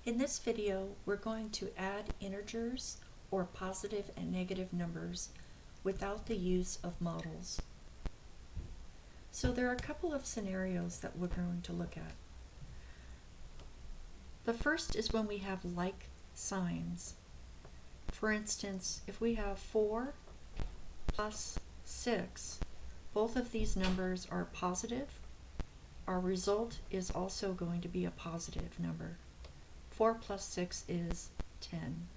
In this video, we're going to add integers or positive and negative numbers without the use of models. So there are a couple of scenarios that we're going to look at. The first is when we have like signs. For instance, if we have 4 plus 6, both of these numbers are positive. Our result is also going to be a positive number. 4 plus 6 is 10.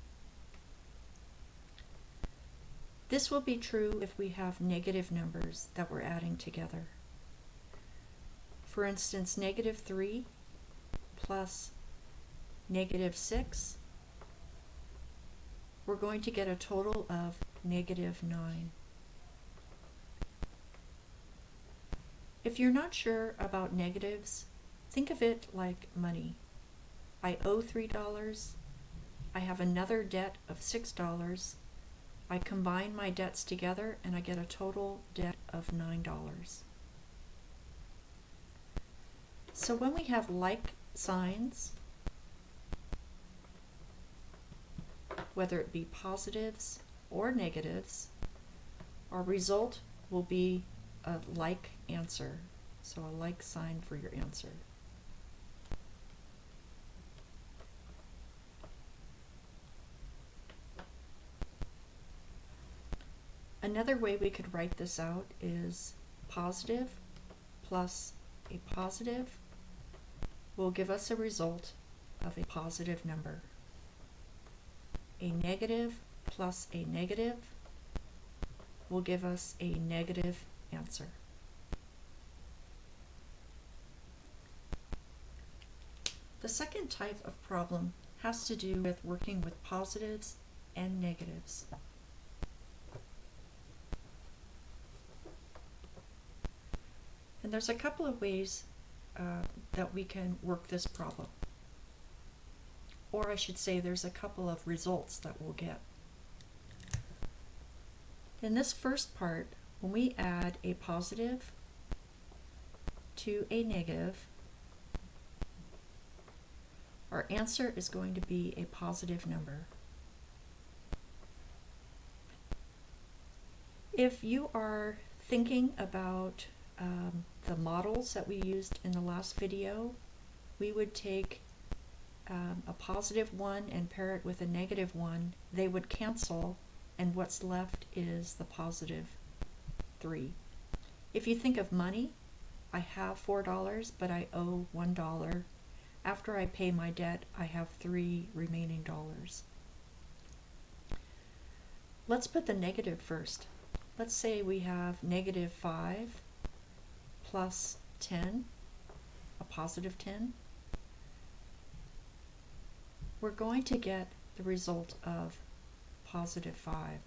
This will be true if we have negative numbers that we're adding together. For instance, negative 3 plus negative 6, we're going to get a total of negative 9. If you're not sure about negatives, think of it like money. I owe $3, I have another debt of $6, I combine my debts together and I get a total debt of $9. So when we have like signs, whether it be positives or negatives, our result will be a like answer. So a like sign for your answer. Another way we could write this out is positive plus a positive will give us a result of a positive number. A negative plus a negative will give us a negative answer. The second type of problem has to do with working with positives and negatives. And there's a couple of ways that we can work this problem. Or I should say there's a couple of results that we'll get. In this first part, when we add a positive to a negative, our answer is going to be a positive number. If you are thinking about the models that we used in the last video, we would take a positive 1 and pair it with a negative 1. They would cancel, and what's left is the positive 3. If you think of money, I have $4, but I owe $1. After I pay my debt, I have 3 remaining dollars. Let's put the negative first. Let's say we have negative 5 plus 10, a positive 10. We're going to get the result of positive 5.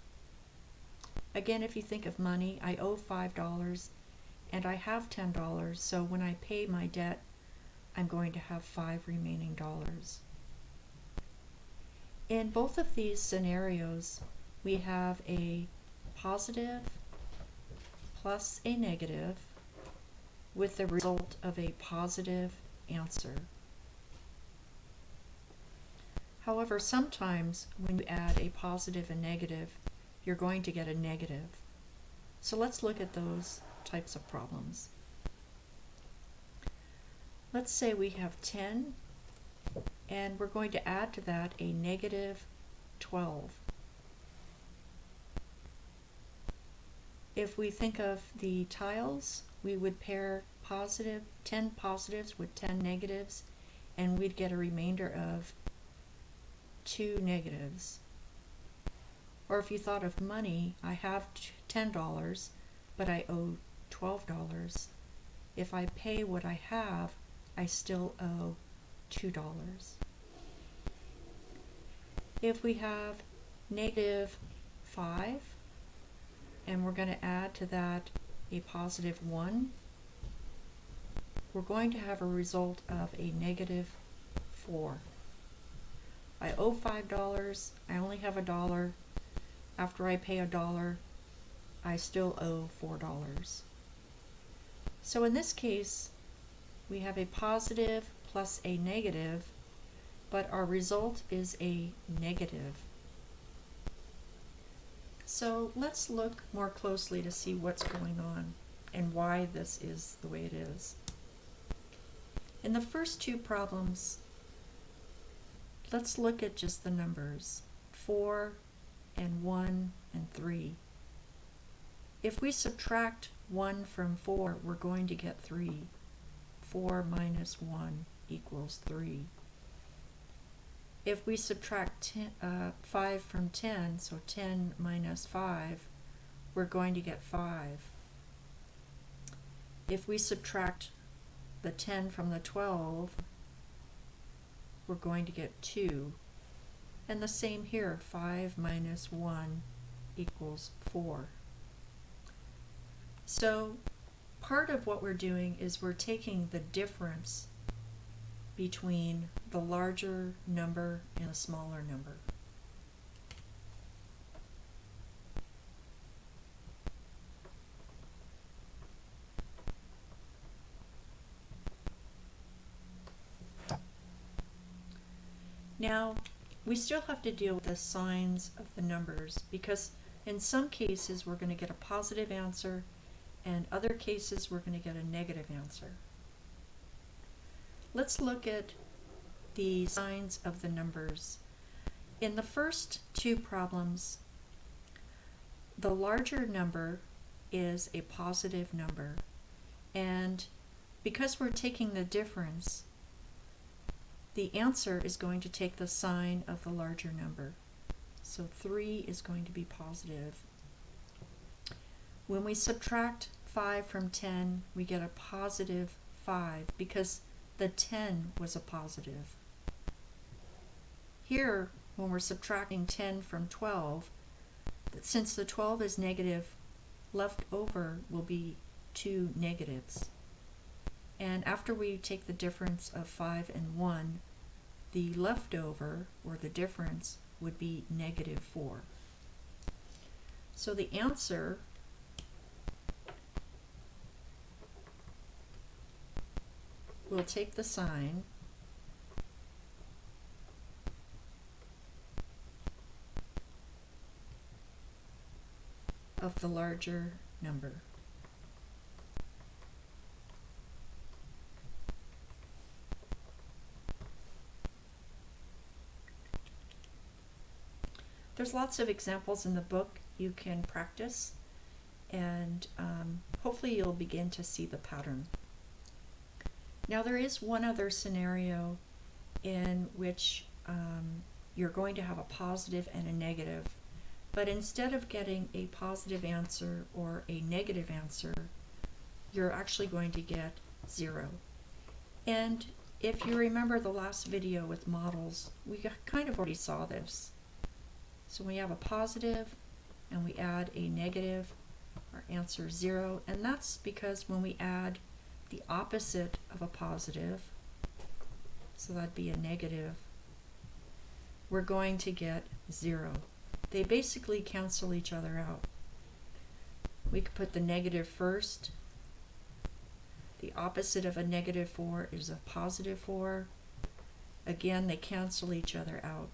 Again, if you think of money, I owe $5 and I have $10, so when I pay my debt, I'm going to have 5 remaining dollars. In both of these scenarios, we have a positive plus a negative with the result of a positive answer. However, sometimes when you add a positive and negative, you're going to get a negative. So let's look at those types of problems. Let's say we have 10, and we're going to add to that a negative 12. If we think of the tiles, we would pair 10 positives with 10 negatives, and we'd get a remainder of 2 negatives. Or if you thought of money, I have $10, but I owe $12. If I pay what I have, I still owe $2. If we have negative 5, and we're going to add to that a positive 1, we're going to have a result of a negative 4. I owe $5, I only have $1. After I pay $1, I still owe $4. So in this case, we have a positive plus a negative but our result is a negative. So let's look more closely to see what's going on and why this is the way it is. In the first two problems, let's look at just the numbers, 4 and 1 and 3. If we subtract 1 from 4, we're going to get 3. 4 minus 1 equals 3. If we subtract 5 from 10, so 10 minus 5, we're going to get 5. If we subtract the 10 from the 12, we're going to get 2. And the same here, 5 minus 1 equals 4. So part of what we're doing is we're taking the difference between the larger number and the smaller number. Now, we still have to deal with the signs of the numbers because in some cases we're going to get a positive answer and other cases we're going to get a negative answer. Let's look at the signs of the numbers. In the first two problems, the larger number is a positive number, and because we're taking the difference, the answer is going to take the sign of the larger number. So 3 is going to be positive. When we subtract 5 from 10, we get a positive 5 because the 10 was a positive. Here, when we're subtracting 10 from 12, since the 12 is negative, left over will be 2 negatives. And after we take the difference of 5 and 1, the leftover, or the difference, would be negative 4. So the answer will take the sign of the larger number. There's lots of examples in the book you can practice, and hopefully you'll begin to see the pattern. Now there is one other scenario in which you're going to have a positive and a negative, but instead of getting a positive answer or a negative answer, you're actually going to get 0. And if you remember the last video with models, we kind of already saw this. So we have a positive and we add a negative, our answer is 0, and that's because when we add the opposite of a positive, so that'd be a negative, we're going to get 0. They basically cancel each other out. We could put the negative first. The opposite of a negative 4 is a positive 4. Again, they cancel each other out,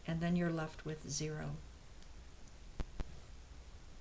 and then you're left with 0.